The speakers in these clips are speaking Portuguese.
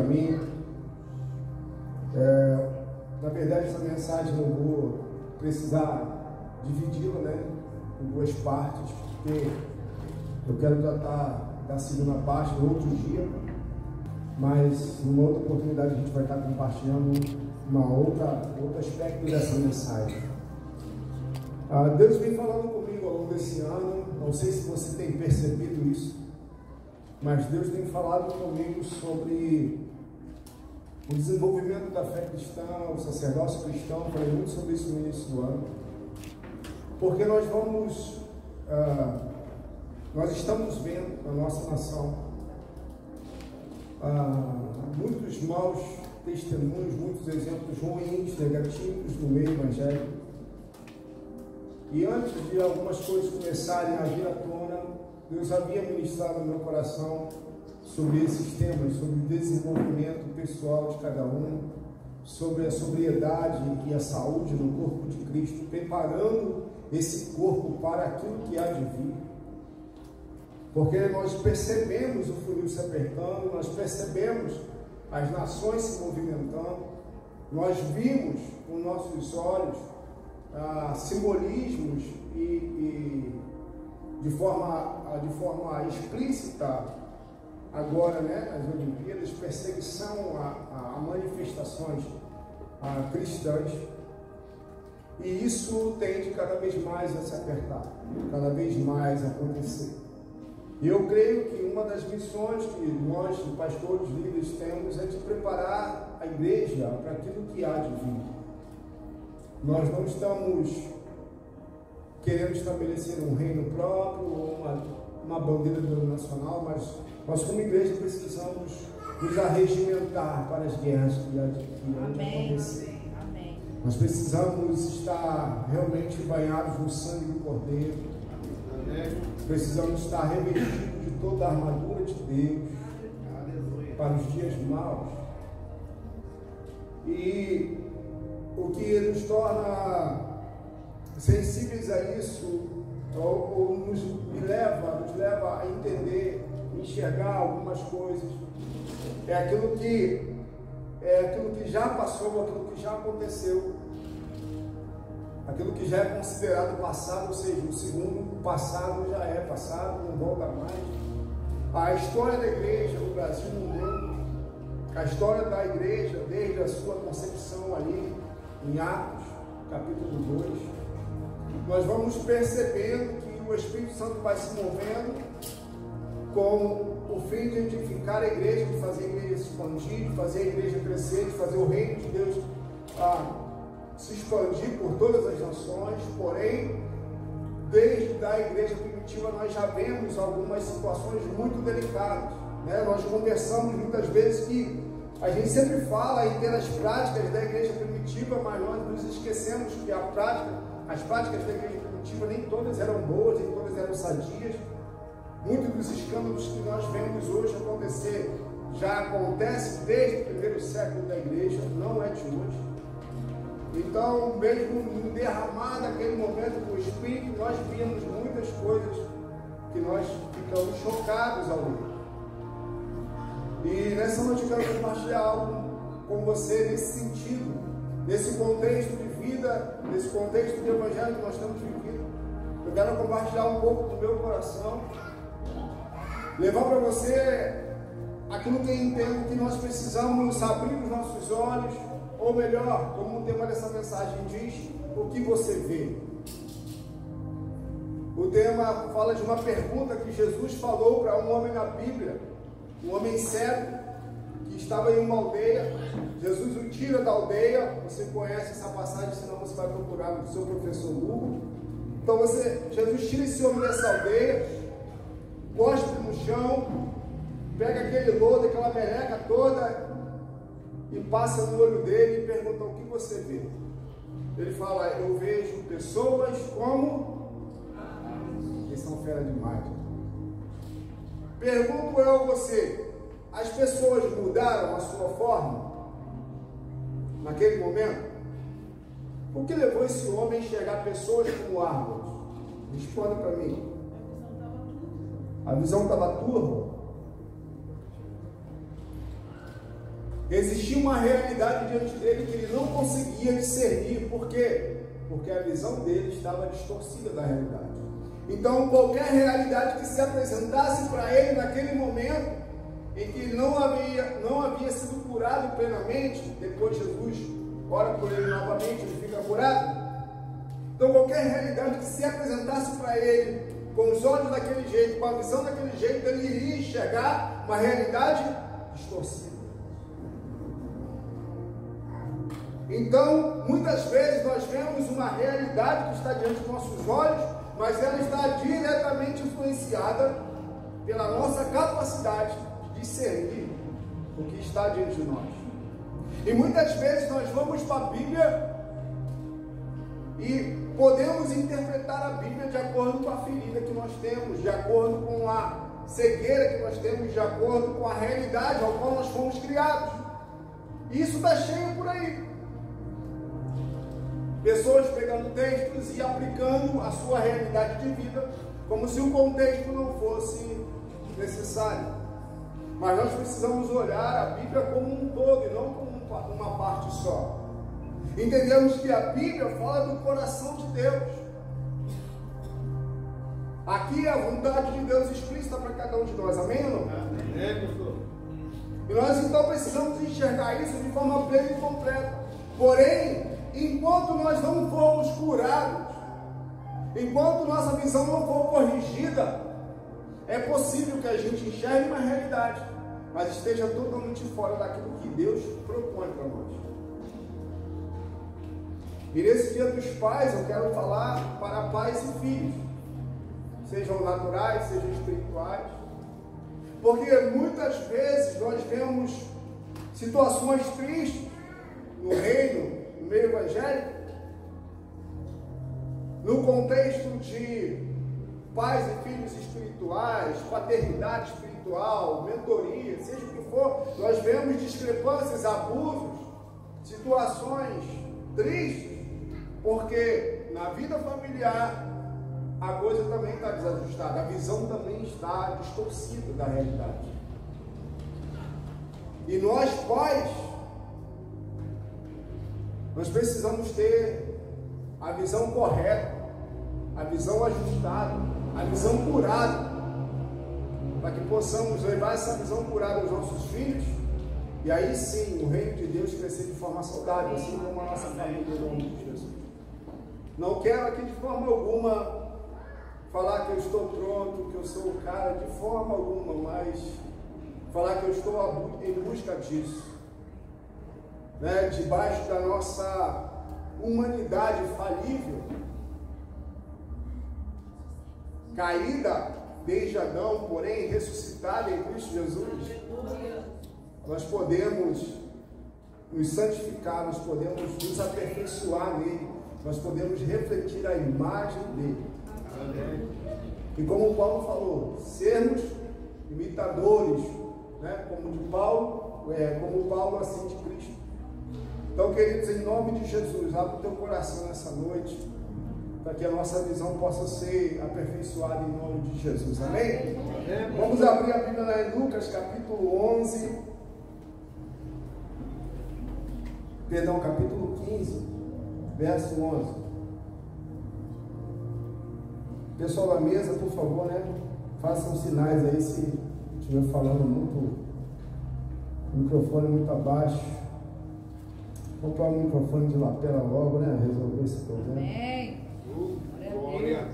mim. Na verdade, essa mensagem eu vou precisar dividi-la, né, em duas partes, porque eu quero tratar da segunda parte no outro dia, mas numa outra oportunidade a gente vai estar compartilhando outro aspecto dessa mensagem. Deus vem falando comigo ao longo desse ano, não sei se você tem percebido isso, mas Deus tem falado comigo sobre o desenvolvimento da fé cristã, o sacerdócio cristão. Falei muito sobre isso no início do ano, porque nós estamos vendo na nossa nação muitos maus testemunhos, muitos exemplos ruins, negativos no meio evangélico. E antes de algumas coisas começarem a vir à tona, Deus havia ministrado no meu coração sobre esses temas, sobre o desenvolvimento pessoal de cada um, sobre a sobriedade e a saúde no corpo de Cristo, preparando esse corpo para aquilo que há de vir. Porque nós percebemos o funil se apertando, nós percebemos as nações se movimentando, nós vimos com nossos olhos simbolismos e de forma explícita agora, né, as Olimpíadas, perseguição a manifestações cristãs, e isso tende cada vez mais a se apertar, cada vez mais a acontecer. E eu creio que uma das missões que nós, pastores, líderes, temos é de preparar a igreja para aquilo que há de vir. Nós não estamos querendo estabelecer um reino próprio ou uma bandeira denominacional, mas nós como igreja precisamos nos arregimentar para as guerras que há de acontecer. Amém. Nós precisamos estar realmente banhados no sangue do Cordeiro. Amém. Precisamos estar revestidos de toda a armadura de Deus para os dias maus. E o que nos torna sensíveis a isso, ou nos leva a entender, enxergar algumas coisas, é aquilo que já passou, aquilo que já aconteceu, aquilo que já é considerado passado, ou seja, o segundo passado já é passado, não volta mais. A história da igreja no Brasil, no mundo, a história da igreja desde a sua concepção ali em Atos, capítulo 2, nós vamos percebendo que o Espírito Santo vai se movendo com o fim de edificar a igreja, de fazer a igreja se expandir, de fazer a igreja crescer, de fazer o reino de Deus se expandir por todas as nações. Porém, desde a igreja primitiva nós já vemos algumas situações muito delicadas, né? Nós conversamos muitas vezes que a gente sempre fala em ter as práticas da igreja primitiva, mas nós nos esquecemos que as práticas da igreja primitiva nem todas eram boas, nem todas eram sadias. Muitos dos escândalos que nós vemos hoje acontecer já acontece desde o primeiro século da igreja, não é de hoje. Então, mesmo no derramar daquele momento do Espírito, nós vimos muitas coisas que nós ficamos chocados ao ler. E nessa noite eu quero compartilhar algo com você nesse sentido, nesse contexto de vida, nesse contexto de evangelho que nós estamos vivendo. Eu quero compartilhar um pouco do meu coração, levar para você aquilo que eu entendo que nós precisamos abrir os nossos olhos, ou melhor, como o tema dessa mensagem diz, o que você vê. O tema fala de uma pergunta que Jesus falou para um homem na Bíblia, um homem cego, que estava em uma aldeia. Jesus o tira da aldeia. Você conhece essa passagem, senão você vai procurar no seu professor Google. Então Jesus tira esse homem dessa aldeia, cospe no chão, pega aquele lodo, aquela meleca toda e passa no olho dele e pergunta: o que você vê? Ele fala: eu vejo pessoas como... Eles são fera demais. Pergunto eu a você: as pessoas mudaram a sua forma naquele momento? O que levou esse homem a enxergar pessoas como árvores? Responda para mim. A visão estava turva. Existia uma realidade diante dele que ele não conseguia discernir. Por quê? Porque a visão dele estava distorcida da realidade. Então, qualquer realidade que se apresentasse para ele naquele momento, em que ele não havia sido curado plenamente, depois Jesus ora por ele novamente, ele fica curado. Então, qualquer realidade que se apresentasse para ele, com os olhos daquele jeito, com a visão daquele jeito, ele iria enxergar uma realidade distorcida. Então, muitas vezes nós vemos uma realidade que está diante dos nossos olhos, mas ela está diretamente influenciada pela nossa capacidade de discernir o que está diante de nós. E muitas vezes nós vamos para a Bíblia e podemos interpretar a Bíblia de acordo com a ferida que nós temos, de acordo com a cegueira que nós temos, de acordo com a realidade ao qual nós fomos criados. E isso está cheio por aí. Pessoas pegando textos e aplicando a sua realidade de vida, como se o contexto não fosse necessário. Mas nós precisamos olhar a Bíblia como um todo e não como uma parte só. Entendemos que a Bíblia fala do coração de Deus. Aqui é a vontade de Deus explícita para cada um de nós. Amém ou não? Amém, pastor. E nós então precisamos enxergar isso de forma plena e completa. Porém, enquanto nós não formos curados, enquanto nossa visão não for corrigida, é possível que a gente enxergue uma realidade, mas esteja totalmente fora daquilo que Deus propõe para nós. E nesse dia dos pais, eu quero falar para pais e filhos, sejam naturais, sejam espirituais, porque muitas vezes nós vemos situações tristes no reino, no meio evangélico, no contexto de pais e filhos espirituais, paternidade espiritual, mentoria, seja o que for, nós vemos discrepâncias, abusos, situações tristes, porque na vida familiar a coisa também está desajustada, a visão também está distorcida da realidade. E nós, pais, nós precisamos ter a visão correta, a visão ajustada, a visão curada, para que possamos levar essa visão curada aos nossos filhos, e aí sim o reino de Deus crescer de forma saudável, assim como a nossa família, em nome de Jesus. Não quero aqui de forma alguma falar que eu estou pronto, que eu sou o cara, de forma alguma, mas falar que eu estou em busca disso, né? Debaixo da nossa humanidade falível, caída desde Adão, porém ressuscitada em Cristo Jesus, nós podemos nos santificar, nós podemos nos aperfeiçoar nele, nós podemos refletir a imagem dele. E como o Paulo falou, sermos imitadores, né? Como Paulo assim de Cristo. Então, queridos, em nome de Jesus, abre o teu coração nessa noite, para que a nossa visão possa ser aperfeiçoada em nome de Jesus. Amém? Vamos abrir a Bíblia lá em Lucas, capítulo 11. Perdão, capítulo 15, verso 11. Pessoal da mesa, por favor, né? Façam sinais aí se estiver falando muito, o microfone muito abaixo. Vou comprar um microfone de lapela logo, né? Resolver esse problema. Amém. Glória.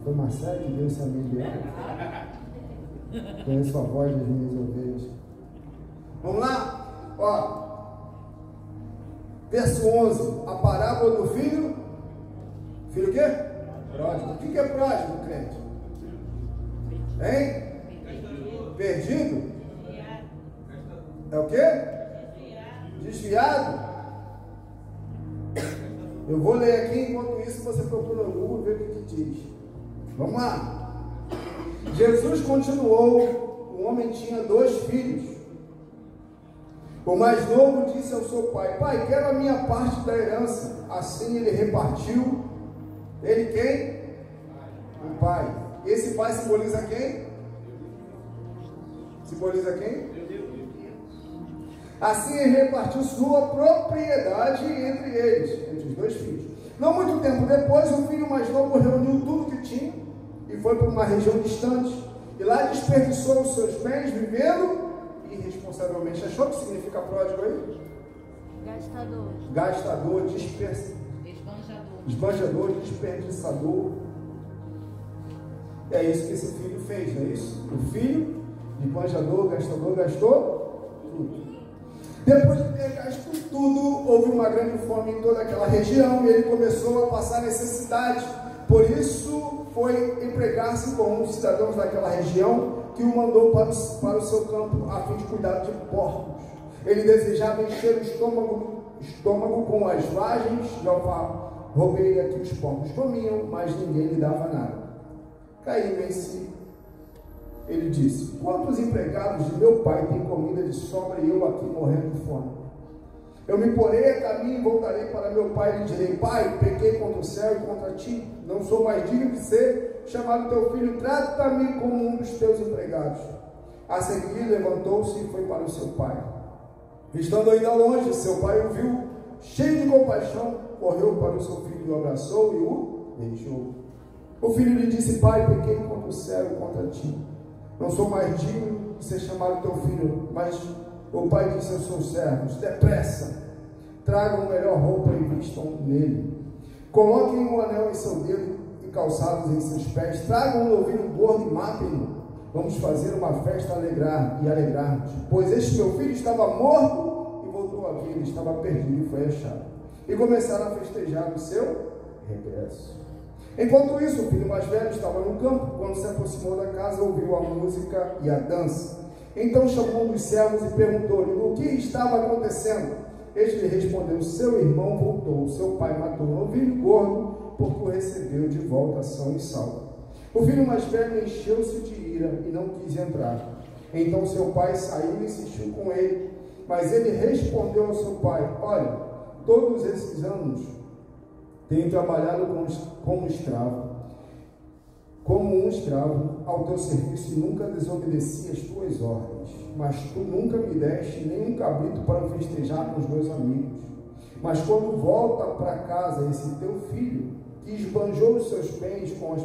Foi Marcelo que deu esse amigo dele. Conheço a voz das minhas ovelhas. Vamos lá? Ó. Verso 11. A parábola do filho. Filho o quê? Pródigo. O que é pródigo, crente? Hein? Perdido? É o quê? Desviado? Eu vou ler aqui, enquanto isso você procura no Google e vê o que diz. Vamos lá. Jesus continuou: o homem tinha 2 filhos. O mais novo disse ao seu pai: pai, quero a minha parte da herança. Assim ele repartiu. Ele quem? O pai. Esse pai simboliza quem? Simboliza quem? Assim ele repartiu sua propriedade entre eles, entre os dois filhos. Não muito tempo depois, o filho mais novo reuniu tudo que tinha e foi para uma região distante. E lá desperdiçou os seus bens vivendo irresponsavelmente. Achou o que significa pródigo aí? Gastador, esbanjador, desperdiçador. É isso que esse filho fez, não é isso? O filho, esbanjador, gastador, gastou tudo. Depois de ter gasto tudo, houve uma grande fome em toda aquela região e ele começou a passar necessidade. Por isso foi empregar-se com um cidadão daquela região que o mandou para o seu campo a fim de cuidar de porcos. Ele desejava encher o estômago com as vagens de alfarrobeira que os porcos comiam, mas ninguém lhe dava nada. Caindo em si, ele disse: quantos empregados de meu pai têm comida de sobra e eu aqui morrendo de fome? Eu me porei a caminho e voltarei para meu pai e lhe direi: pai, pequei contra o céu e contra ti, não sou mais digno de ser chamado teu filho, trata-me como um dos teus empregados. A seguir levantou-se e foi para o seu pai. Estando ainda longe, seu pai o viu, cheio de compaixão, correu para o seu filho, o abraçou e o beijou. O filho lhe disse: pai, pequei contra o céu e contra ti, não sou mais digno de ser chamado teu filho. Mas o pai disse aos seus servos: depressa, tragam melhor roupa e vistam nele, coloquem um anel em seu dedo e calçados em seus pés, tragam um novilho gordo e matem-no. Vamos fazer uma festa e alegrar-nos, pois este meu filho estava morto e voltou à vida, estava perdido e foi achado. E começaram a festejar o seu regresso. Enquanto isso, o filho mais velho estava no campo. Quando se aproximou da casa, ouviu a música e a dança. Então chamou um dos servos e perguntou-lhe o que estava acontecendo. Este lhe respondeu: seu irmão voltou, seu pai matou um novilho gordo, porque o recebeu de volta são e salvo. O filho mais velho encheu-se de ira e não quis entrar. Então seu pai saiu e insistiu com ele. Mas ele respondeu ao seu pai: olha, todos esses anos tenho trabalhado como um escravo ao teu serviço e nunca desobedeci as tuas ordens. Mas tu nunca me deste nem um cabrito para festejar com os meus amigos. Mas quando volta para casa esse teu filho, que esbanjou os seus bens com as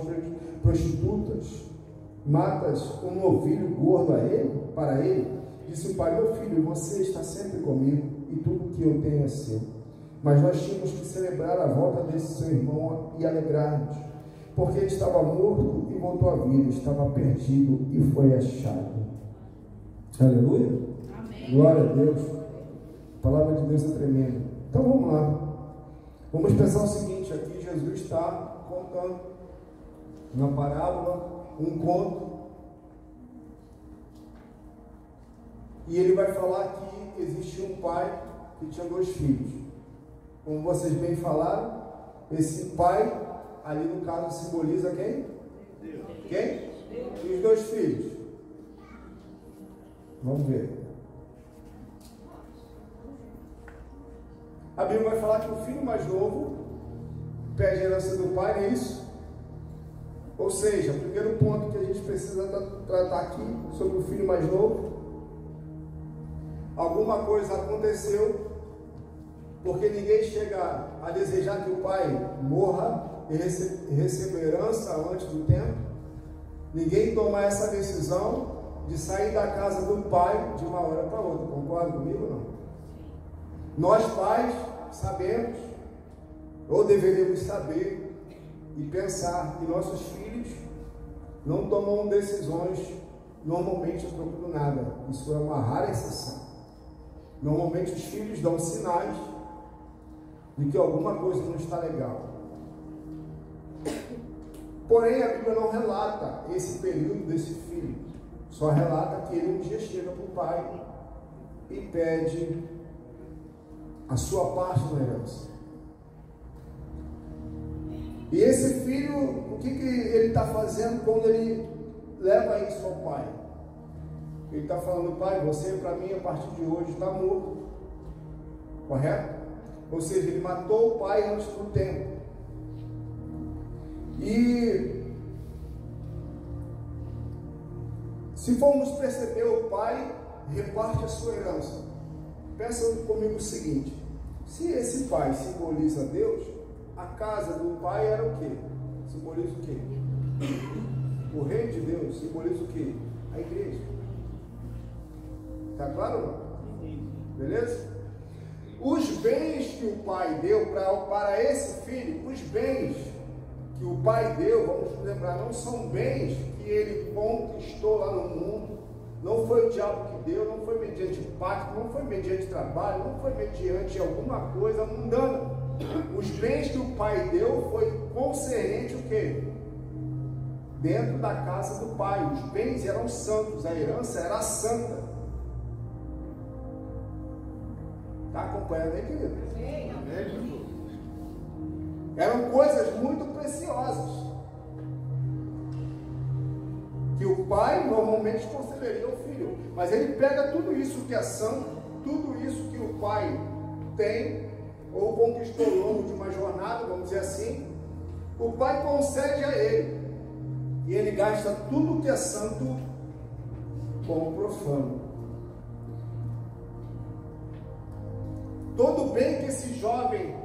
prostitutas, matas um novilho gordo para ele? Disse o pai: meu filho, você está sempre comigo e tudo que eu tenho é seu. Mas nós tínhamos que celebrar a volta desse seu irmão e alegrar-nos, porque ele estava morto e voltou à vida, estava perdido e foi achado. Aleluia. Amém. Glória a Deus. A palavra de Deus é tremenda. Então vamos lá. Vamos pensar o seguinte: aqui Jesus está contando uma parábola, um conto, e ele vai falar que existia um pai que tinha dois filhos. Como vocês bem falaram, esse pai, ali no caso, simboliza quem? Deus. Quem? Deus. E os dois filhos. Vamos ver. A Bíblia vai falar que o filho mais novo pede a herança do pai, não é isso? Ou seja, o primeiro ponto que a gente precisa tratar aqui sobre o filho mais novo: alguma coisa aconteceu, porque ninguém chega a desejar que o pai morra e receba herança antes do tempo. Ninguém toma essa decisão de sair da casa do pai de uma hora para outra. Concorda comigo ou não? Nós pais sabemos, ou deveríamos saber e pensar que nossos filhos não tomam decisões normalmente a troco do nada. Isso é uma rara exceção. Normalmente os filhos dão sinais de que alguma coisa não está legal. Porém, a Bíblia não relata esse período desse filho. Só relata que ele um dia chega para o pai e pede a sua parte da herança. E esse filho, o que ele está fazendo quando ele leva isso ao pai? Ele está falando: pai, você para mim a partir de hoje está morto. Correto? Ou seja, ele matou o pai antes do tempo. E se formos perceber, o pai reparte a sua herança. Pensa comigo o seguinte: se esse pai simboliza Deus, a casa do pai era o quê? Simboliza o quê? O reino de Deus simboliza o quê? A igreja. Está claro ou não? Beleza? Os bens que o pai deu para esse filho, os bens que o pai deu, vamos lembrar, não são bens que ele conquistou lá no mundo, não foi o diabo que deu, não foi mediante pacto, não foi mediante trabalho, não foi mediante alguma coisa mundana. Os bens que o pai deu foi concernente o quê? Dentro da casa do pai. Os bens eram santos, a herança era santa. Está acompanhando aí, querido? Eram coisas muito preciosas que o pai normalmente concederia ao filho, mas ele pega tudo isso que é santo, tudo isso que o pai tem ou conquistou ao longo de uma jornada, vamos dizer assim, o pai concede a ele, e ele gasta tudo que é santo com o profano. Todo o bem que esse jovem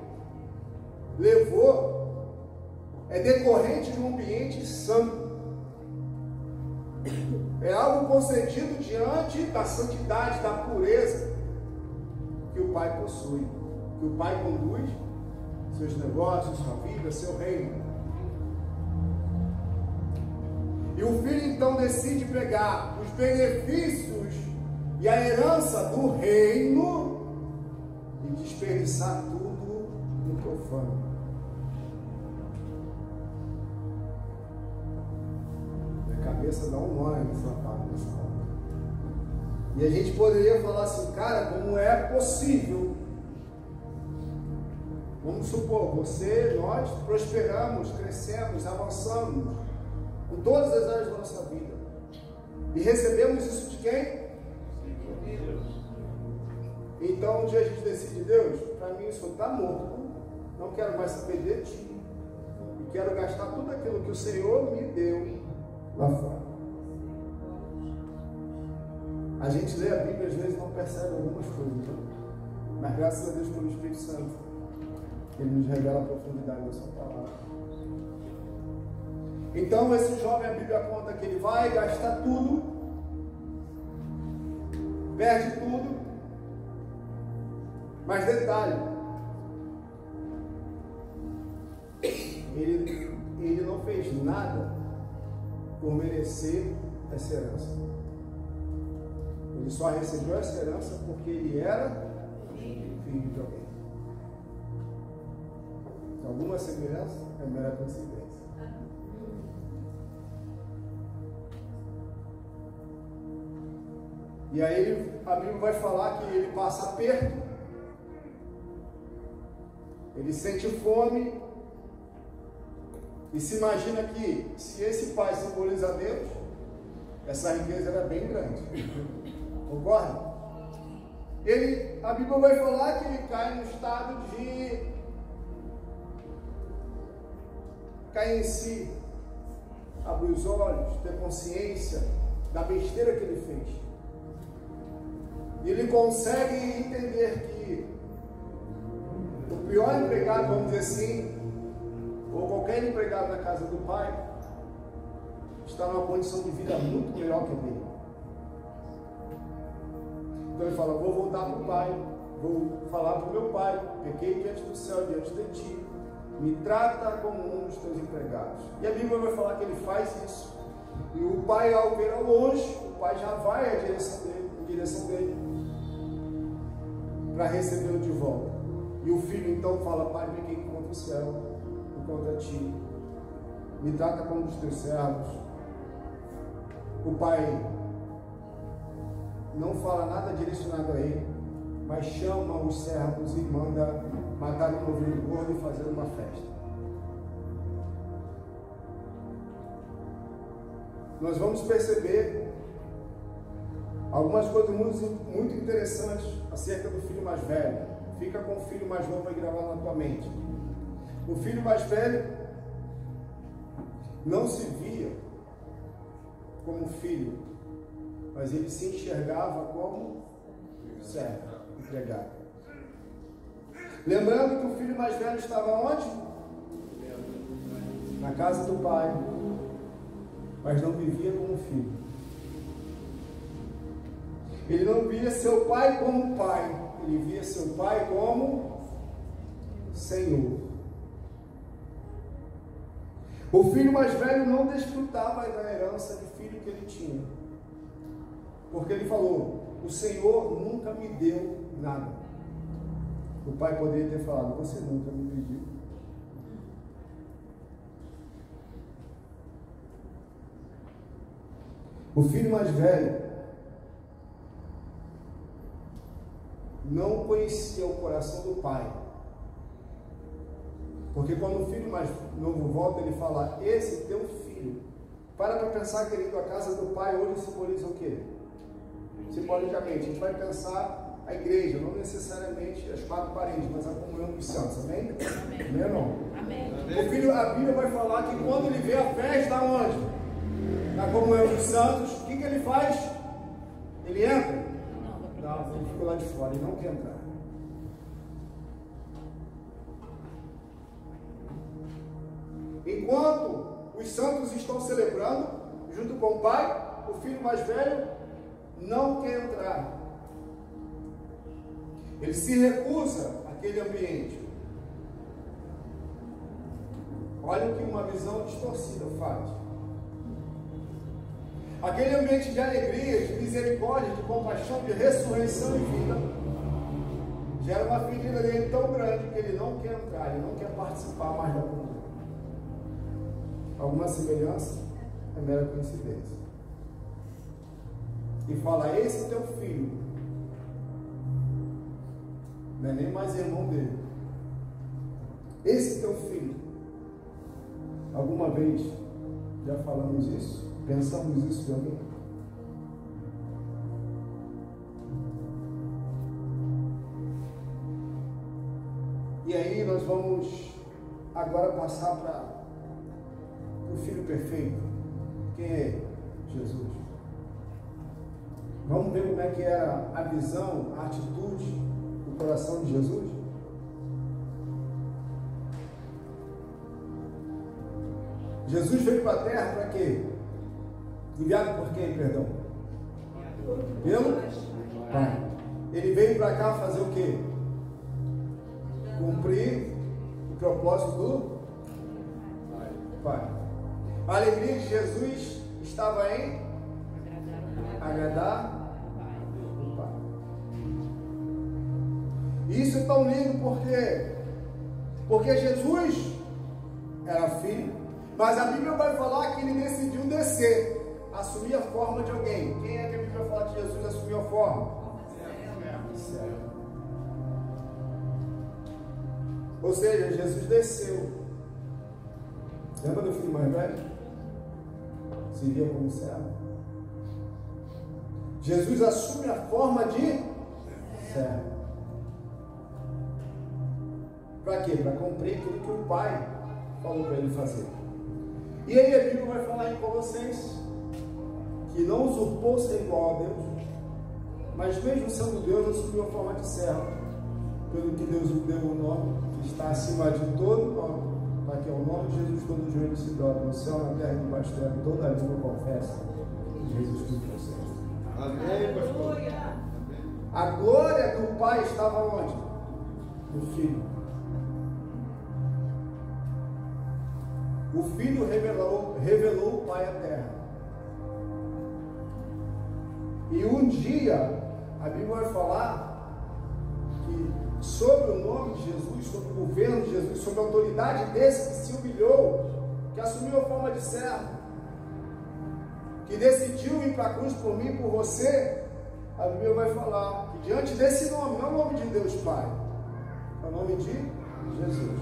levou é decorrente de um ambiente santo. É algo concedido diante da santidade, da pureza que o pai possui, que o pai conduz seus negócios, sua vida, seu reino. E o filho então decide pegar os benefícios e a herança do reino e desperdiçar tudo no profano. A cabeça dá um nó nessa parte. E a gente poderia falar assim, cara, como é possível? Vamos supor, nós prosperamos, crescemos, avançamos em todas as áreas da nossa vida. E recebemos isso de quem? Então um dia a gente decide, Deus, para mim isso está morto. Não quero mais saber de ti. E quero gastar tudo aquilo que o Senhor me deu lá fora. A gente lê a Bíblia, às vezes não percebe algumas coisas, né? Mas graças a Deus pelo Espírito Santo, Ele nos revela a profundidade da sua palavra. Então esse jovem, a Bíblia conta que ele vai gastar tudo, perde tudo, mas detalhe, ele não fez nada por merecer essa herança. Ele só recebeu essa herança porque ele era filho de alguém. Alguma semelhança é mera coincidência. E aí a Bíblia vai falar que ele passa aperto, ele sente fome, e se imagina que se esse pai simboliza Deus, essa riqueza era bem grande. Concorda? A Bíblia vai falar que ele cai no estado de cair em si, abrir os olhos, ter consciência da besteira que ele fez. E ele consegue entender que o pior empregado, vamos dizer assim, ou qualquer empregado na casa do pai, está numa condição de vida muito melhor que a dele. Então ele fala, vou voltar para o pai, vou falar para o meu pai, pequei diante do céu, diante de ti, me trata como um dos teus empregados. E a Bíblia vai falar que ele faz isso. E o pai, ao ver ao longe, o pai já vai em direção dele, para recebê-lo de volta. E o filho então fala, pai, pequei contra o céu e contra ti, me trata como um dos teus servos. O pai não fala nada direcionado a ele, mas chama os servos e manda matar um novilho gordo e fazer uma festa. Nós vamos perceber algumas coisas muito interessantes acerca do filho mais velho. Fica com o filho mais novo e gravar na tua mente. O filho mais velho não se via como filho, mas ele se enxergava como servo. pregar. Lembrando que o filho mais velho estava onde? Na casa do pai, mas não vivia como filho. Ele não via seu pai como pai, ele via seu pai como Senhor. O filho mais velho não desfrutava da herança de filho que ele tinha, porque ele falou: o Senhor nunca me deu nada. O pai poderia ter falado: você nunca me pediu. O filho mais velho não conhecia o coração do pai, porque quando o filho mais novo volta, ele fala: esse teu filho. Para pensar, querido, a casa do pai hoje simboliza o quê? Simbolicamente, a gente vai pensar a igreja, não necessariamente as quatro paredes, mas a comunhão dos santos, amém? Amém. Amém ou não? Amém. O filho, a Bíblia vai falar que quando ele vê a festa onde? Na comunhão dos santos, o que ele faz? Ele entra? Não, ele ficou lá de fora, ele não quer entrar. Enquanto os santos estão celebrando, junto com o pai, o filho mais velho não quer entrar. Ele se recusa àquele ambiente. Olha o que uma visão distorcida faz. Aquele ambiente de alegria, de misericórdia, de compaixão, de ressurreição e vida, gera uma ferida dele tão grande que ele não quer entrar, ele não quer participar mais da comunhão. Alguma semelhança é mera coincidência. E fala: esse teu filho não é nem mais irmão dele. Esse teu filho. Alguma vez já falamos isso? Pensamos isso de alguém? E aí nós vamos agora passar para o Filho perfeito. Quem é ele? Jesus. Vamos ver como é que era a visão, a atitude do coração de Jesus? Jesus veio para a terra para quê? Enviado por quem, perdão? Pelo Pai. Ele veio para cá fazer o quê? Cumprir o propósito do Pai. A alegria de Jesus estava em agradar o Pai. E isso é tão lindo porque Jesus era filho, mas a Bíblia vai falar que ele decidiu descer, assumir a forma de alguém. Quem é que a Bíblia fala que Jesus assumiu a forma? Servo. Ou seja, Jesus desceu. Lembra do filho mais velho? Se via como servo. Jesus assume a forma de servo. Para quê? Para cumprir aquilo que o Pai falou para ele fazer. E aí a Bíblia vai falar em Colossenses que não usurpou ser igual a Deus, mas mesmo sendo Deus, assumiu a forma de servo, pelo que Deus lhe deu o nome que está acima de todo nome, para que ao nome de Jesus todo joelho se dobre, no céu, na terra e debaixo da terra, toda a língua confessa que Jesus Cristo é o Senhor. Amém, pastor. A glória do Pai estava onde? No Filho. O Filho revelou o Pai à terra. E um dia, a Bíblia vai falar que sobre o nome de Jesus, sobre o governo de Jesus, sobre a autoridade desse que se humilhou, que assumiu a forma de servo, que decidiu ir para a cruz por mim e por você, a Bíblia vai falar que diante desse nome, não é o nome de Deus Pai, é o nome de Jesus.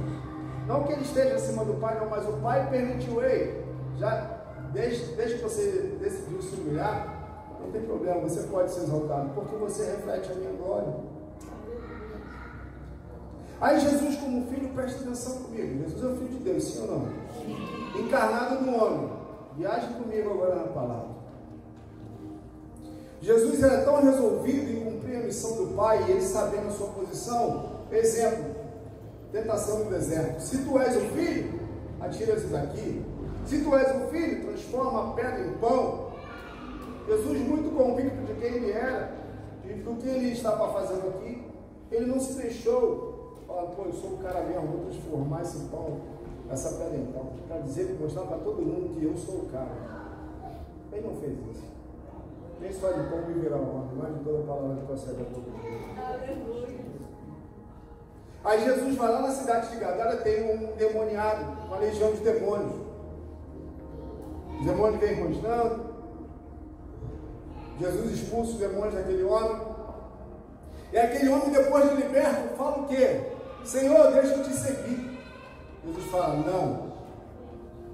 Não que ele esteja acima do Pai, não, mas o Pai permitiu ele, já desde que você decidiu se humilhar, não tem problema, você pode ser exaltado, porque você reflete a minha glória. Aí Jesus, como filho, presta atenção comigo. Jesus é o Filho de Deus, sim ou não? Encarnado no homem. Viaje comigo agora na palavra. Jesus era tão resolvido em cumprir a missão do Pai, e ele sabendo a sua posição. Exemplo, tentação no deserto. Se tu és o filho, atira-se daqui. Se tu és o filho, transforma a pedra em pão. Jesus, muito convicto de quem ele era, do que ele estava fazendo aqui, ele não se deixou falar, pô, eu sou o cara mesmo, vou transformar esse pão, essa pedra em pão, para dizer, mostrar para todo mundo que eu sou o cara. Ele não fez isso. Nem só de pão viverá o homem, mas de toda a palavra que procede da boca de Deus. Aí Jesus vai lá na cidade de Gadara, tem um demoniado, uma legião de demônios. Os demônios vêm rosnando. Jesus expulsa os demônios daquele homem. E aquele homem, depois de liberto, fala o quê? Senhor, deixa eu te seguir. Jesus fala, não,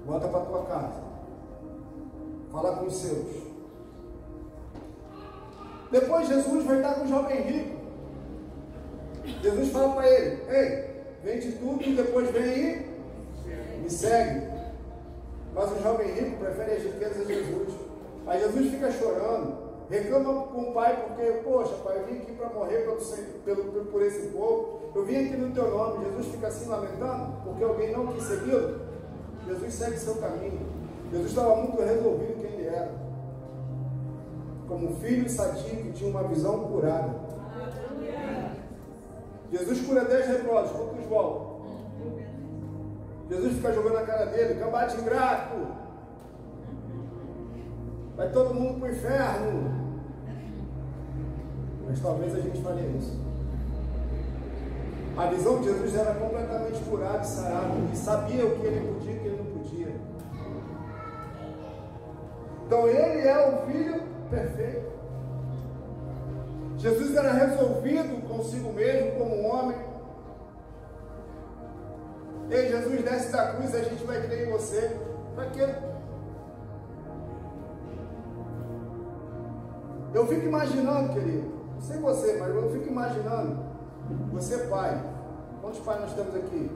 volta para a tua casa. Fala com os seus. Depois Jesus vai estar com o jovem rico. Jesus fala para ele, ei, vende tudo e depois vem aí, me segue. Mas o jovem rico prefere as riquezas a Jesus. Aí Jesus fica chorando, reclama com o pai, porque, poxa, pai, eu vim aqui para morrer por esse povo, eu vim aqui no teu nome. Jesus fica assim lamentando, porque alguém não quis segui-lo. Jesus segue seu caminho. Jesus estava muito resolvido quem ele era, como filho sadio que tinha uma visão curada. Jesus cura 10 leprosos, quantos voltam? Jesus fica jogando na cara dele, cambate ingrato, vai todo mundo para o inferno. Mas talvez a gente faria isso. A visão de Jesus era completamente curada e sarada, e sabia o que ele podia e o que ele não podia. Então ele é o filho perfeito. Jesus era resolvido consigo mesmo como um homem. Ei, Jesus desce da cruz e a gente vai crer em você. Para quê? Eu fico imaginando, querido, não sei você, mas eu fico imaginando, você pai, quantos pais nós temos aqui?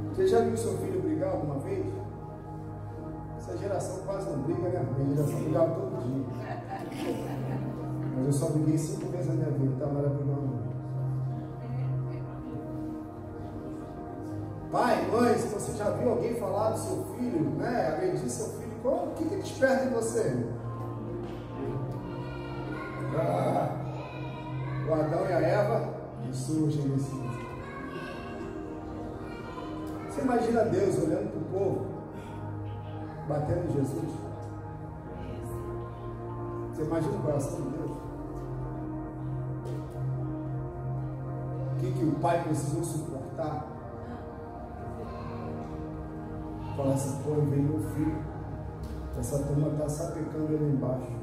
Você já viu seu filho brigar alguma vez? Essa geração quase não briga, né? Minha geração brigava todo dia. Mas eu só briguei 5 vezes na minha vida, tá maravilhoso. Pai, mãe, se você já viu alguém falar do seu filho, né? Agredir seu filho, o que ele espera de você? O Adão e a Eva surgem nesse mundo. Você imagina Deus olhando para o povo, batendo em Jesus? Você imagina o coração de Deus? O que o pai precisou suportar? Falar assim, pô, vem meu filho, essa turma está sapecando ele embaixo.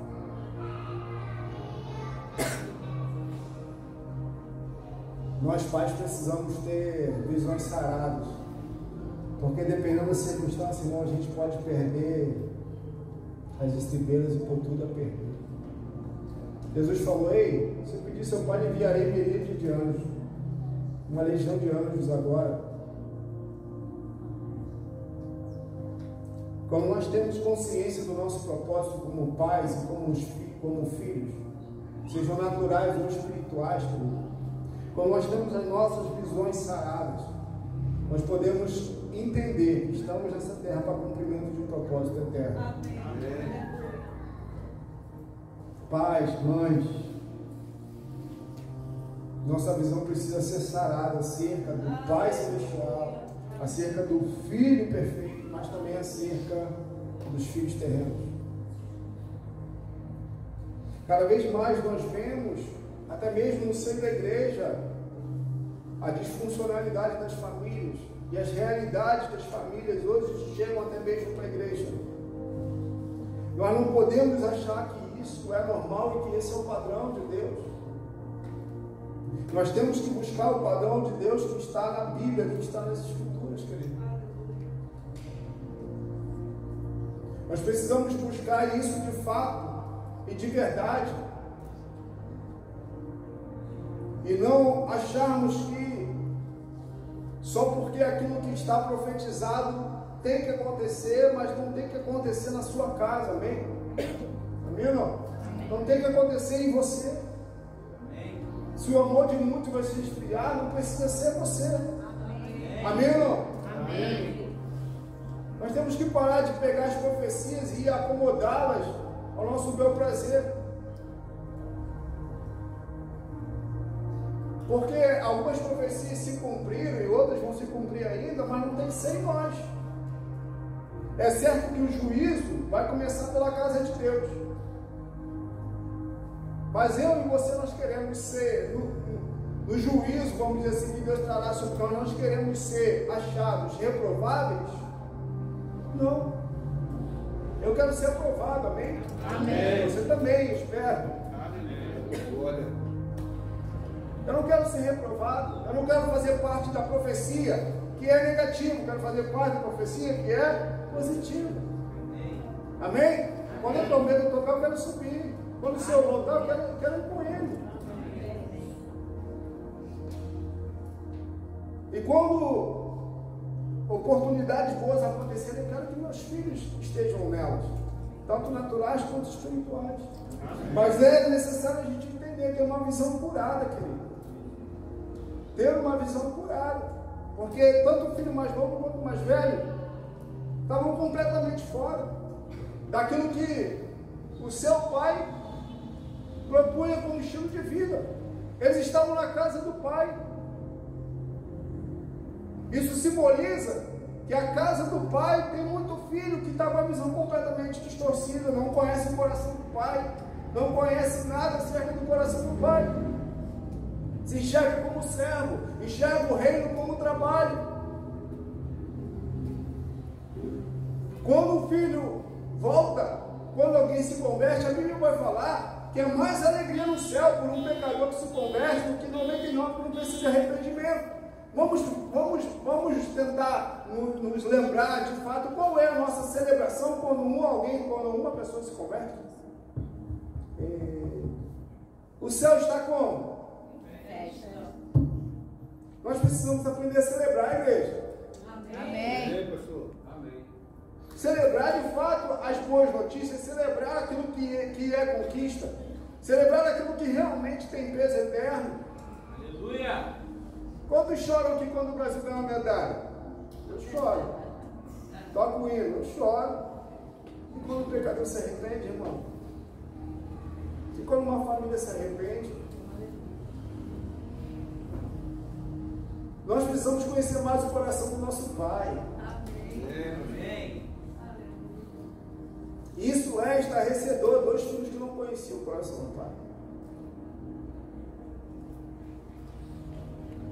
Nós pais precisamos ter visões saradas, porque dependendo da circunstância, irmão, a gente pode perder as estribeiras e pôr tudo a perder. Jesus falou, ei, se eu pedir seu pai, enviarei miríade de anjos, uma legião de anjos agora. Quando nós temos consciência do nosso propósito como pais e como filhos, sejam naturais ou espirituais, quando nós temos as nossas visões saradas, nós podemos entender que estamos nessa terra para cumprimento de um propósito eterno. Amém. Pais, mães, nossa visão precisa ser sarada acerca do Pai Celestial, acerca do Filho perfeito, mas também acerca dos filhos terrenos. Cada vez mais nós vemos, até mesmo no seio da igreja, a disfuncionalidade das famílias e as realidades das famílias hoje chegam até mesmo para a igreja. Nós não podemos achar que isso é normal e que esse é o padrão de Deus. Nós temos que buscar o padrão de Deus que está na Bíblia, que está nas Escrituras, querido. Nós precisamos buscar isso de fato e de verdade. E não acharmos que só porque aquilo que está profetizado tem que acontecer, mas não tem que acontecer na sua casa, amém? Amém ou não? Não tem que acontecer em você. Se o amor de muitos vai se esfriar, não precisa ser você. Amém ou não? Amém. Nós temos que parar de pegar as profecias e acomodá-las ao nosso bel prazer. Porque algumas profecias se cumpriram e outras vão se cumprir ainda, mas não tem que ser em nós. É certo que o juízo vai começar pela casa de Deus. Mas eu e você, nós queremos ser, no juízo, vamos dizer assim, que Deus trará sobre nós queremos ser achados reprováveis? Não. Eu quero ser aprovado, amém? Amém. Você também, espero. Amém. Eu não quero ser reprovado, eu não quero fazer parte da profecia que é negativa, eu quero fazer parte da profecia que é positiva. Amém? Quando eu prometo tocar, eu quero subir. Quando o Senhor voltar, eu quero ir com Ele. E quando oportunidades boas acontecerem, eu quero que meus filhos estejam nelas, tanto naturais quanto espirituais. Mas é necessário a gente entender, ter uma visão curada, querido. Ter uma visão curada. Porque tanto o filho mais novo quanto o mais velho estavam completamente fora daquilo que o seu pai propunha como estilo de vida. Eles estavam na casa do pai. Isso simboliza que a casa do pai tem muito filho que está com a visão completamente distorcida, não conhece o coração do pai, não conhece nada acerca do coração do pai. Se enxerga como servo, enxerga o reino como trabalho. Quando o filho volta, quando alguém se converte, a Bíblia vai falar que é mais alegria no céu por um pecador que se converte do que 99 que não precisa de arrependimento. Vamos tentar nos lembrar de fato qual é a nossa celebração quando uma pessoa se converte. O céu está como? Nós precisamos aprender a celebrar, igreja. Amém. Amém, pastor. Amém. Celebrar de fato as boas notícias, celebrar aquilo que é conquista, celebrar aquilo que realmente tem peso eterno. Aleluia. Quantos choram aqui quando o Brasil ganha uma medalha? Eu choro. Toco o hino, eu choro. E quando o pecador se arrepende, irmão? E quando uma família se arrepende? Nós precisamos conhecer mais o coração do nosso Pai. Amém. Isso é estarrecedor. 2 filhos que não conheciam o coração do Pai.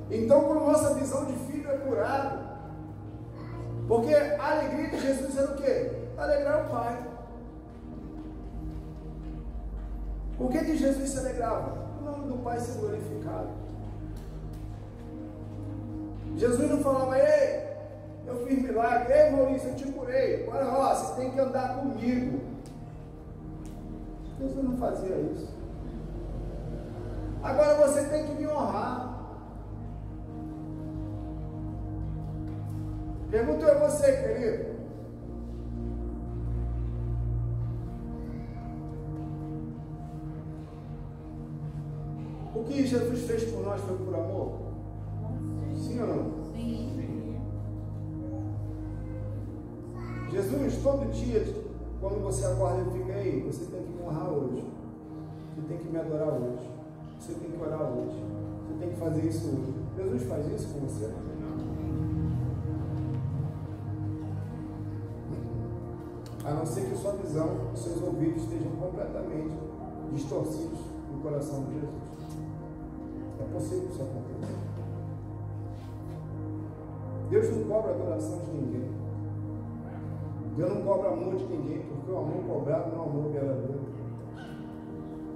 Então, quando a nossa visão de filho é curada, porque a alegria de Jesus era o quê? Alegrar o Pai. Por que Jesus se alegrava? O nome do Pai ser glorificado. Jesus não falava: ei, eu fiz milagre, ei Maurício, eu te curei, agora você tem que andar comigo. Jesus não fazia isso. Agora você tem que me honrar. Pergunto a você, querido. O que Jesus fez por nós foi por amor? Sim ou não? Sim. Jesus, todo dia, quando você acorda, ele fica aí, você tem que me honrar hoje. Você tem que me adorar hoje. Você tem que orar hoje. Você tem que fazer isso hoje. Jesus faz isso com você? A não ser que sua visão, os seus ouvidos estejam completamente distorcidos no coração de Jesus. É possível que isso aconteça. Deus não cobra adoração de ninguém. Deus não cobra amor de ninguém, porque o amor cobrado não é um amor verdadeiro.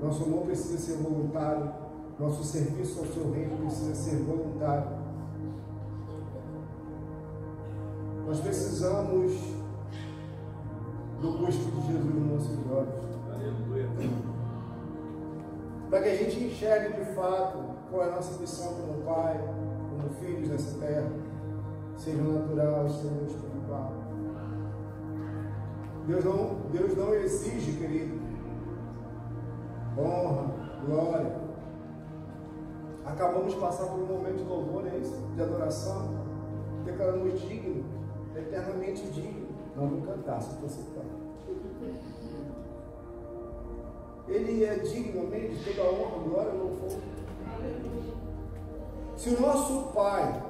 Nosso amor precisa ser voluntário. Nosso serviço ao seu reino precisa ser voluntário. Nós precisamos do rosto de Jesus nos nossos olhos. Aleluia. Para que a gente enxergue de fato qual é a nossa missão como Pai, como filhos nessa terra, seja natural, seja espiritual. Deus não exige, querido, honra, glória. Acabamos de passar por um momento de louvor, é isso? De adoração, declaramos digno, eternamente digno. Não vou cantar, só estou citando. Ele é digno, amém, de toda a honra, glória e louvor. Se o nosso Pai,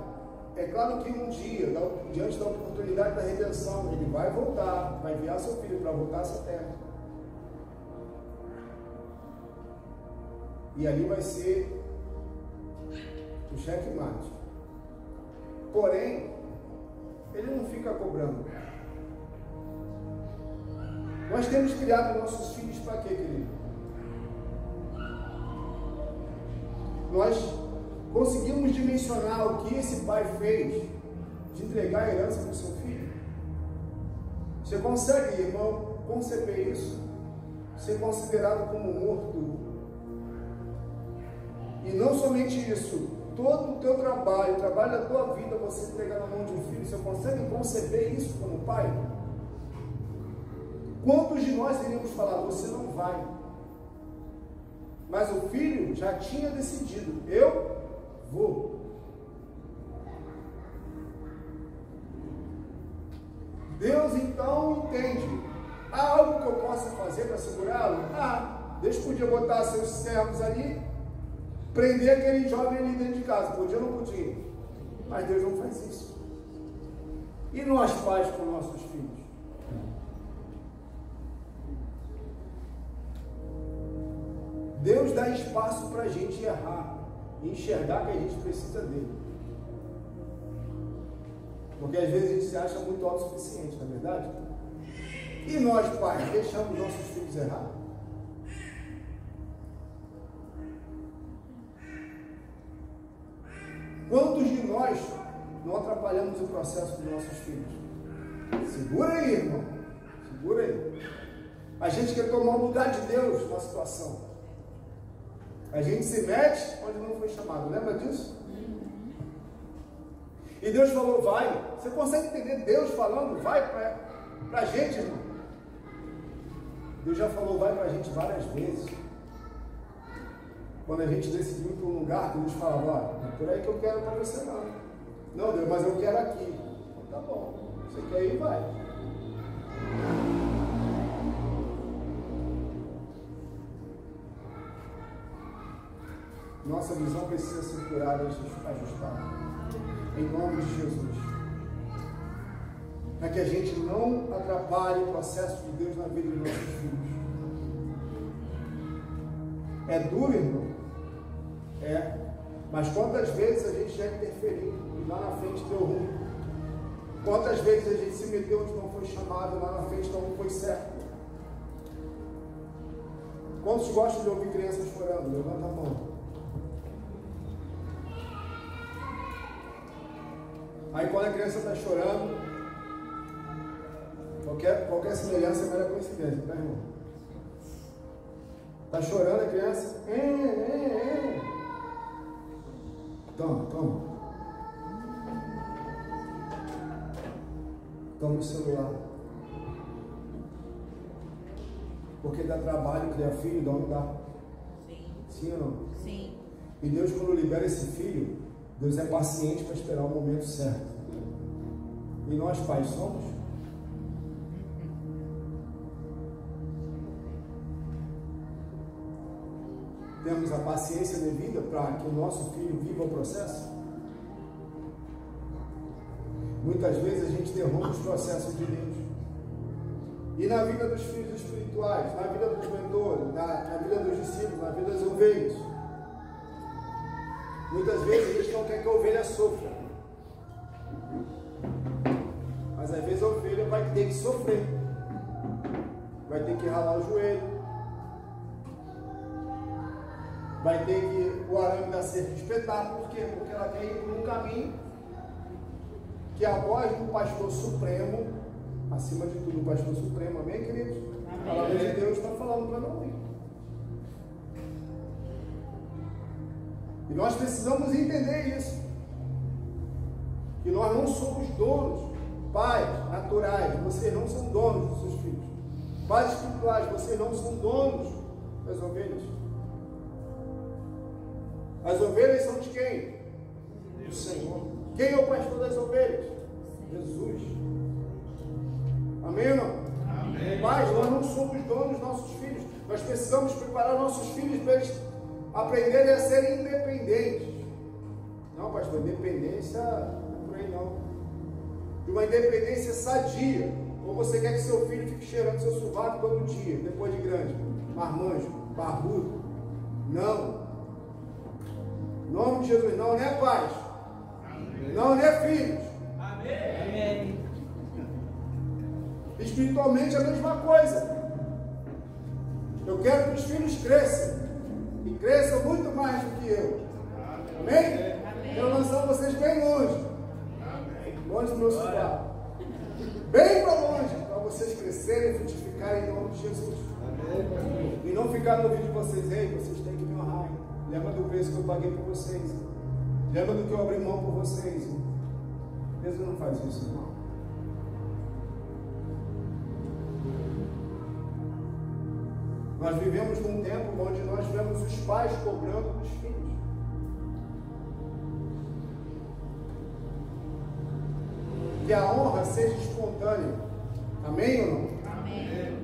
é claro que um dia, diante da oportunidade da redenção, Ele vai voltar, vai enviar seu Filho para voltar a essa terra. E ali vai ser o checkmate. Porém, Ele não fica cobrando. Nós temos criado nossos filhos para quê, querido? Nós conseguimos dimensionar o que esse pai fez de entregar a herança para o seu filho? Você consegue, irmão, conceber isso? Ser considerado como morto? E não somente isso, todo o teu trabalho, o trabalho da tua vida, você entregar na mão de um filho, você consegue conceber isso como pai? Quantos de nós iríamos falar, você não vai? Mas o filho já tinha decidido, eu vou. Deus então entende, há algo que eu possa fazer para segurá-lo? Deus podia botar seus servos ali, prender aquele jovem ali dentro de casa, podia ou não podia? Mas Deus não faz isso. E nós pais com nossos filhos? Deus dá espaço para a gente errar e enxergar que a gente precisa dele. Porque às vezes a gente se acha muito autossuficiente, não é verdade? E nós, pais, deixamos nossos filhos errar? Quantos de nós não atrapalhamos o processo dos nossos filhos? Segura aí, irmão. Segura aí. A gente quer tomar o lugar de Deus na situação. A gente se mete onde não foi chamado. Lembra disso? E Deus falou, vai. Você consegue entender Deus falando, vai para a gente, irmão? Deus já falou, vai para a gente várias vezes. Quando a gente decidiu ir para um lugar, Deus falava, não é por aí que eu quero para você não. Não, Deus, mas eu quero aqui. Então, tá bom. Você quer ir, vai. Nossa visão precisa ser curada e ajustada. Em nome de Jesus. Para que a gente não atrapalhe o processo de Deus na vida dos nossos filhos. É duro, irmão? É. Mas quantas vezes a gente já interferiu e lá na frente deu ruim? Quantas vezes a gente se meteu onde não foi chamado e lá na frente não foi certo? Quantos gostam de ouvir crianças chorando? Levanta a mão. Aí quando a criança está chorando, qualquer semelhança é mera coincidência, tá, irmão? Está chorando a criança? Toma. Toma o celular. Porque dá trabalho criar filho, dá ou não dá? Sim ou não? Sim. E Deus, quando libera esse filho, Deus é paciente para esperar o momento certo. E nós, pais, somos? Temos a paciência devida para que o nosso filho viva o processo? Muitas vezes a gente derruba os processos de Deus. E na vida dos filhos espirituais, na vida dos mentores, na vida dos discípulos, na vida das ovelhas, muitas vezes a gente não quer que a ovelha sofra. Mas às vezes a ovelha vai ter que sofrer. Vai ter que ralar o joelho. Vai ter que o arame da cerca espetar. Por quê? Porque ela quer ir por um caminho que a voz do pastor supremo, acima de tudo, o pastor supremo, amém, queridos? A palavra de Deus está falando para não ir. E nós precisamos entender isso. Que nós não somos donos, pais naturais, vocês não são donos dos seus filhos. Pais espirituais, vocês não são donos das ovelhas? As ovelhas são de quem? Do Senhor. Quem é o pastor das ovelhas? Jesus. Amém, irmão? Amém. Mas nós não somos donos dos nossos filhos. Nós precisamos preparar nossos filhos para eles aprenderem a serem independentes. Não, pastor, independência não é por aí não. De uma independência sadia. Ou você quer que seu filho fique cheirando seu sovaco todo dia, depois de grande, marmanjo, barbudo? Não. Em nome de Jesus, não é pais. Amém. Não é filhos. Amém. Espiritualmente é a mesma coisa. Eu quero que os filhos cresçam. E cresçam muito mais do que eu. Amém? Quero lançar vocês bem longe. Longe do meu sovaco. Bem para longe. Para vocês crescerem e frutificarem em nome de Jesus. E não ficar no ouvido de vocês. Ei, vocês têm que me honrar. Lembra do preço que eu paguei por vocês. Lembra do que eu abri mão por vocês. Deus não faz isso, irmão. Nós vivemos num tempo onde nós vemos os pais cobrando dos filhos. Que a honra seja espontânea. Amém ou não? Amém.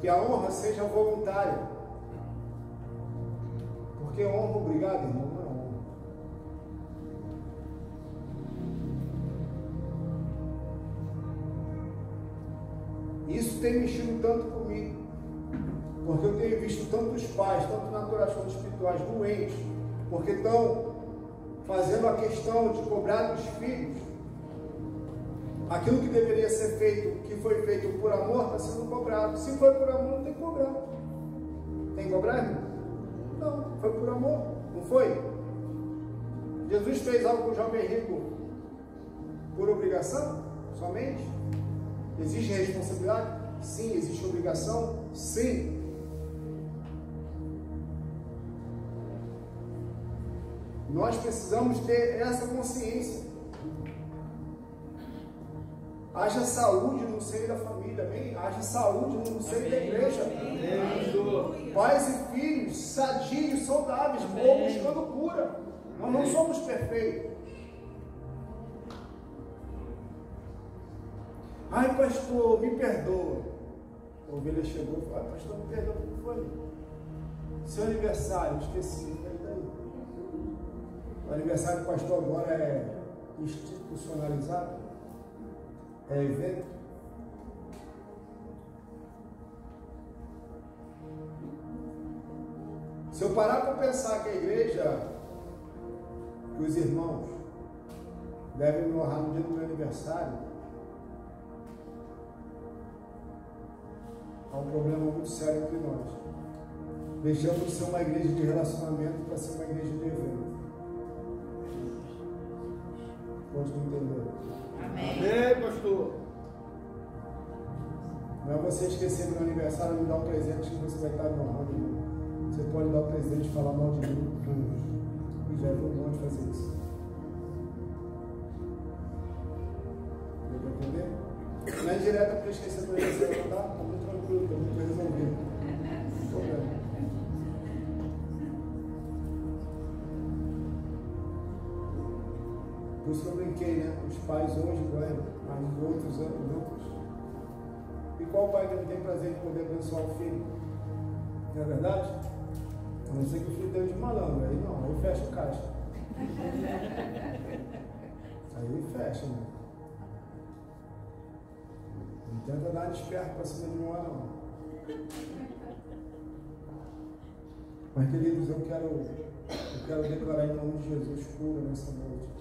Que a honra seja voluntária. Porque honra obrigada, irmão, não é honra. Isso tem mexido tanto comigo. Porque eu tenho visto tantos pais, tanto naturais quanto espirituais, doentes, porque estão fazendo a questão de cobrar dos filhos aquilo que deveria ser feito, que foi feito por amor, está sendo cobrado. Se foi por amor, não tem que cobrar. Tem que cobrar, irmão? Não, foi por amor, não foi? Jesus fez algo com o jovem rico por obrigação, somente? Existe responsabilidade? Sim. Existe obrigação? Sim. Nós precisamos ter essa consciência. Haja saúde no seio da família, amém? Haja saúde no seio da igreja. Amém. Pais e filhos sadios, saudáveis, ou buscando cura. Nós não somos perfeitos. Ai, pastor, me perdoa. A ovelha chegou e falou: pastor, me perdoa, o que foi? Seu aniversário, esqueci. E daí? O aniversário do pastor agora é institucionalizado? É evento? Se eu parar para pensar que a igreja, que os irmãos devem me honrar no dia do meu aniversário, há um problema muito sério entre nós. Deixamos de ser uma igreja de relacionamento para ser uma igreja de evento. Todos me entenderam? Amém, pastor. Não é você esquecer do meu aniversário e me dar um presente que você vai estar me honrando. Você pode dar o presente e falar mal de mim. E já é bom de fazer isso. Deu para entender? Não é direta para esquecer do meu aniversário, tá? Está muito tranquilo, está muito resolvido. Não tem problema. Por isso que eu brinquei, né? Os pais hoje, mas os outros anos. E qual pai que não tem prazer de poder abençoar o filho? Não é verdade? A não ser que o filho deu de malandro. Aí não, aí fecha o caixa. Aí fecha, né? Não tenta dar desperto para cima de mim, não. Mas, queridos, eu quero declarar em nome de Jesus cura nessa noite.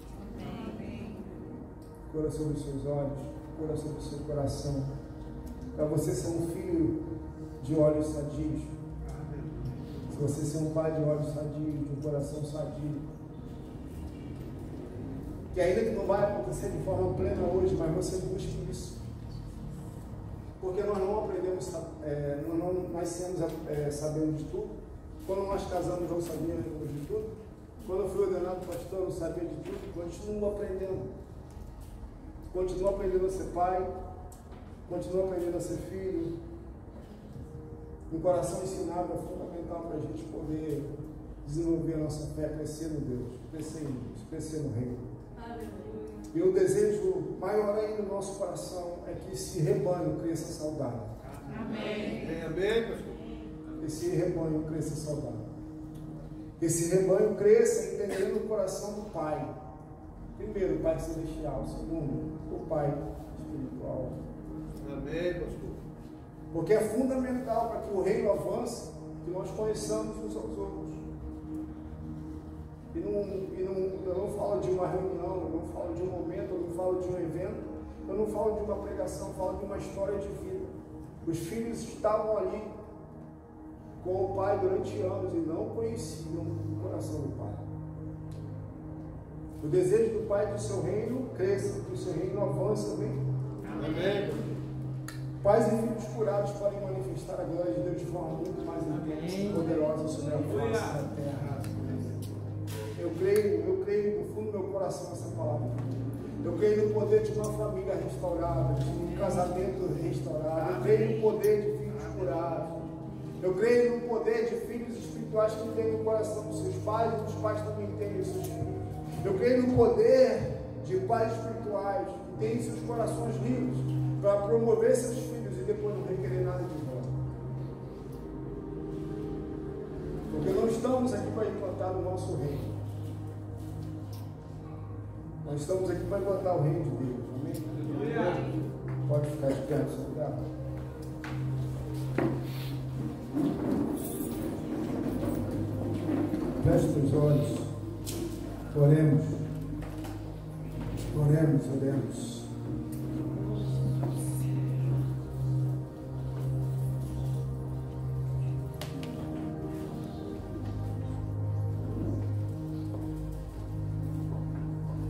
Cura sobre os seus olhos, cura sobre o seu coração. Para você ser um filho de olhos sadios. Se você ser um pai de olhos sadios, de um coração sadio. Que ainda que não vai acontecer de forma plena hoje, mas você busque isso. Porque nós não aprendemos, nós não nascemos sabendo de tudo. Quando nós casamos não sabíamos de tudo. Quando eu fui ordenado pastor, eu não sabia de tudo. Continuo aprendendo. Continuo aprendendo a ser pai. Continuo aprendendo a ser filho. Um coração ensinado é fundamental para a gente poder desenvolver a nossa fé, crescer no Deus, crescer em Deus, crescer no reino. E o desejo maior aí no nosso coração é que esse rebanho cresça saudável. Amém. Amém, pastor. Esse rebanho cresça saudável. Esse rebanho cresça entendendo o coração do Pai. Primeiro, o Pai Celestial. Segundo, o Pai Espiritual. Amém, pastor. Porque é fundamental para que o reino avance que nós conheçamos uns aos outros. Eu não falo de uma reunião, eu não falo de um momento, eu não falo de um evento, eu não falo de uma pregação, eu falo de uma história de vida. Os filhos estavam ali com o pai durante anos e não conheciam o coração do pai. O desejo do pai é que o seu reino cresça, que o seu reino avance também. Amém. Pais e filhos curados podem manifestar a glória de Deus de forma muito mais intensa e poderosa sobre a face da terra. Eu creio no fundo do meu coração essa palavra. Eu creio no poder de uma família restaurada, de um casamento restaurado. Eu creio no poder de filhos curados. Eu creio no poder de filhos espirituais que têm no coração dos seus pais e os pais também têm os seus filhos. Eu creio no poder de pais espirituais que têm seus corações livres para promover seus filhos e depois não requerer nada de volta. Porque não estamos aqui para implantar o nosso reino. Nós estamos aqui para implantar o reino de Deus. Amém? Pode ficar de pé, Senhor. Obrigado. Feche os olhos. Oremos. Oremos.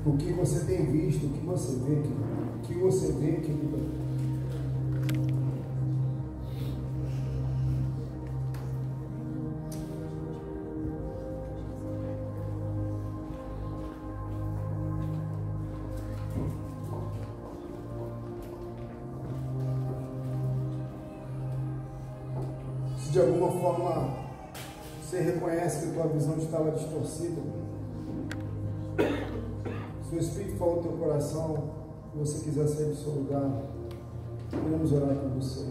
O que você tem visto, o que você vê, querido? Se de alguma forma você reconhece que a tua visão estava distorcida, se o Espírito falou no teu coração, se você quiser sair do seu lugar, queremos orar com você.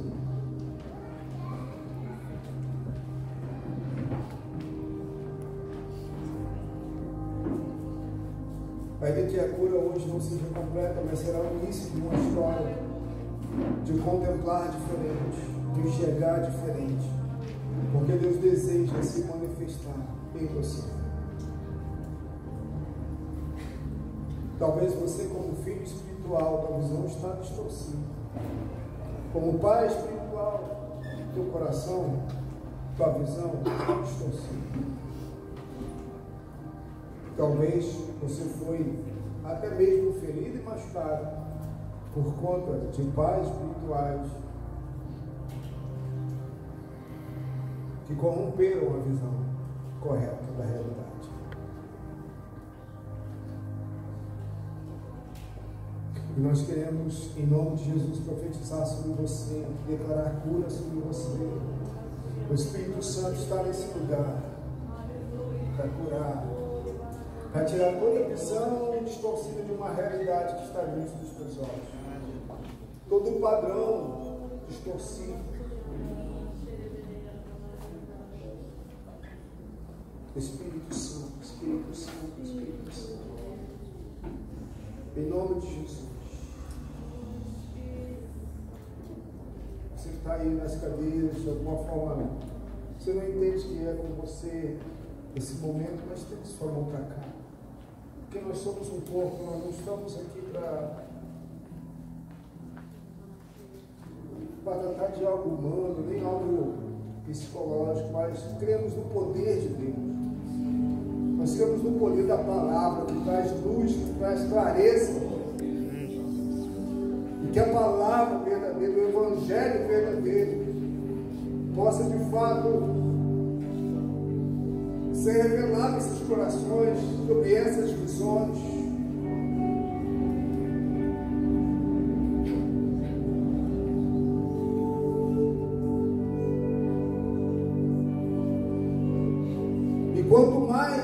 Vai ver que a cura hoje não seja completa, mas será o início de uma história de contemplar diferente, de enxergar diferente, porque Deus deseja se manifestar em você. Talvez você, como filho espiritual, tua visão está distorcida. Como pai espiritual, teu coração, tua visão está distorcida. Talvez você foi até mesmo ferido e machucado por conta de pais espirituais que corromperam a visão correta da realidade. E nós queremos, em nome de Jesus, profetizar sobre você, declarar cura sobre você. O Espírito Santo está nesse lugar para curar, para tirar toda a visão distorcida de uma realidade que está diante dos teus olhos. Todo padrão distorcido. Espírito Santo, Espírito Santo, Espírito Santo. Em nome de Jesus. Você que está aí nas cadeiras, de alguma forma, você não entende que é com você esse momento, mas tem sua mão para cá. Porque nós somos um corpo, nós não estamos aqui para tratar de algo humano, nem algo psicológico, mas cremos no poder de Deus. Nós cremos no poder da palavra, que traz luz, que traz clareza. E que a palavra verdadeira, o evangelho verdadeiro, possa de fato ser revelado em seus corações sobre essas visões.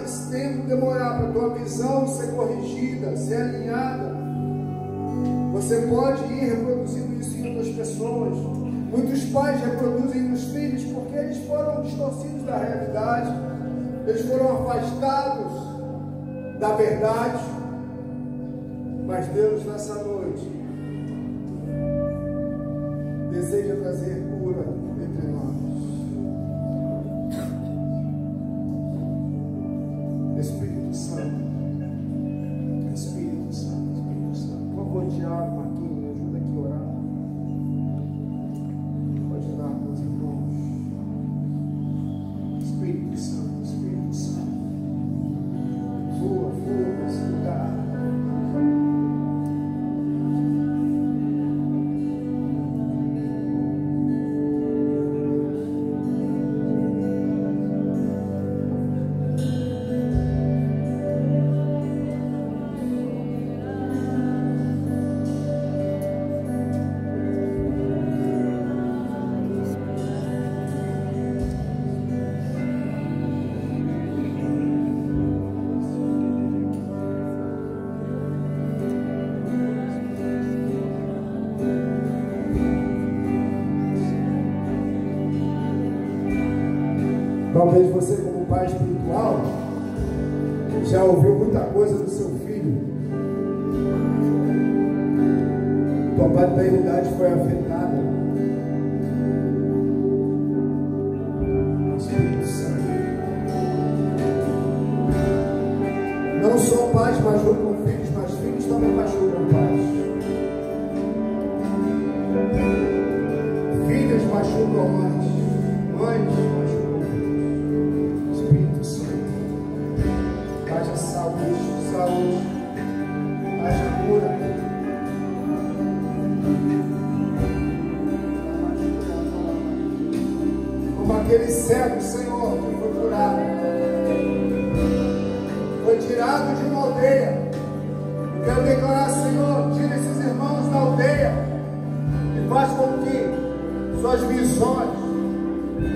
esse tempo demorar para a tua visão ser corrigida, ser alinhada, você pode ir reproduzindo isso em outras pessoas. Muitos pais reproduzem nos filhos porque eles foram distorcidos da realidade, eles foram afastados da verdade. Mas Deus, nessa noite, deseja trazer cura entre nós. Espírito Santo, Espírito Santo, Espírito Santo. Por favor, Tiago, Marquinhos, me ajuda aqui a orar. Pode orar, meus irmãos. Espírito Santo, Espírito Santo. Voa, voa nesse lugar. Talvez você, como pai espiritual, já ouviu muita coisa do seu filho. Tua paternidade foi afetada. Espírito Santo. Não só pais machucam filhos, mas filhos também machucam pais. Filhas machucam mães. Mães machucam. Haja saúde, saúde, haja cura. Como aquele cego, Senhor, que foi curado, foi tirado de uma aldeia. Eu quero declarar, Senhor, tira esses irmãos da aldeia e faz com que suas visões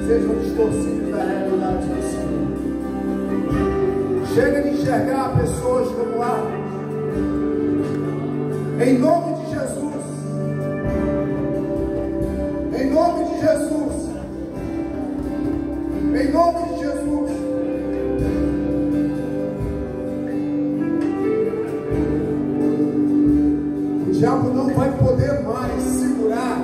sejam distorcidas da realidade do Senhor. Chega de enxergar pessoas como árvores. Em nome de Jesus. Em nome de Jesus. Em nome de Jesus. O diabo não vai poder mais segurar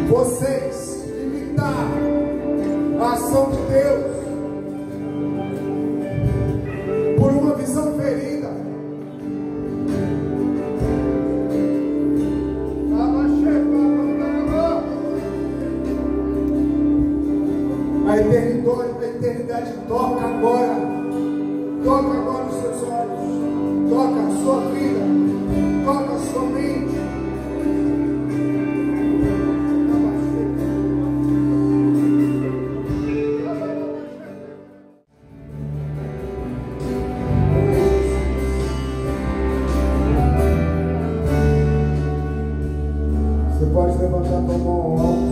vocês, limitar a ação de Deus. Ferida. A eternidade toca agora. Toca agora os seus olhos. Toca a sua vida. Toca a sua mente. Pode levantar a tua mão ao alto.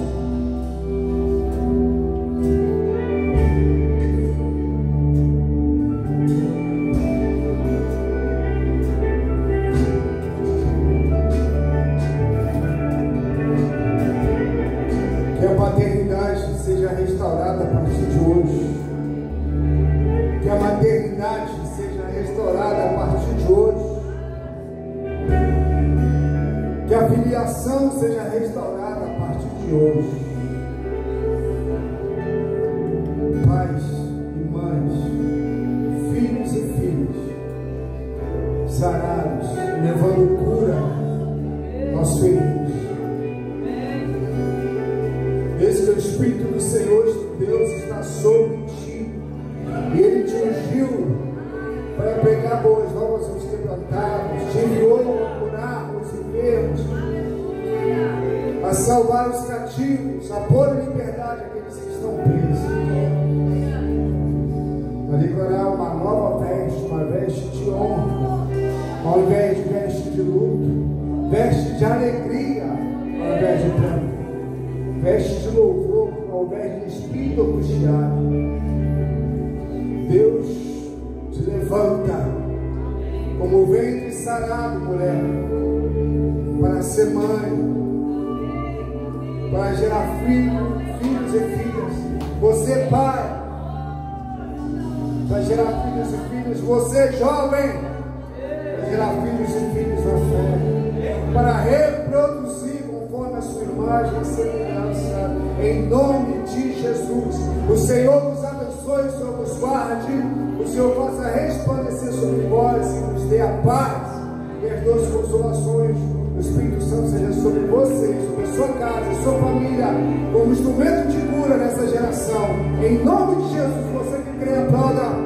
Que a paternidade seja restaurada a partir de hoje. Que a maternidade seja restaurada a partir de hoje. Que a filiação seja restaurada a partir de hoje. Pais e mães, filhos e filhas, sarados, levando cura aos feridos. Eis que o Espírito do Senhor Deus está sobre ti, e Ele te ungiu para pregar boas novas aos quebrantados, te enviou para curar os enfermos, a salvar os cativos, a pôr em liberdade aqueles que estão presos, a declarar uma nova veste, uma veste de honra, ao invés de veste de luto, veste de alegria, ao invés de pranto, veste de louvor, ao invés de espírito angustiado. Deus te levanta como ventre sarado, mulher, para ser mãe, para gerar filhos e filhas. Você, pai, para gerar filhos e filhas. Você, jovem, para gerar filhos e filhas na fé, para reproduzir conforme a sua imagem e semelhança, em nome de Jesus. O Senhor nos abençoe, o Senhor nos guarde, o Senhor faça resplandecer sobre vós e nos dê a paz e as duas consolações do Espírito Santo seja sobre vocês, sobre a sua casa, sua família, como instrumento de cura nessa geração. Em nome de Jesus, você que crê, aplauda.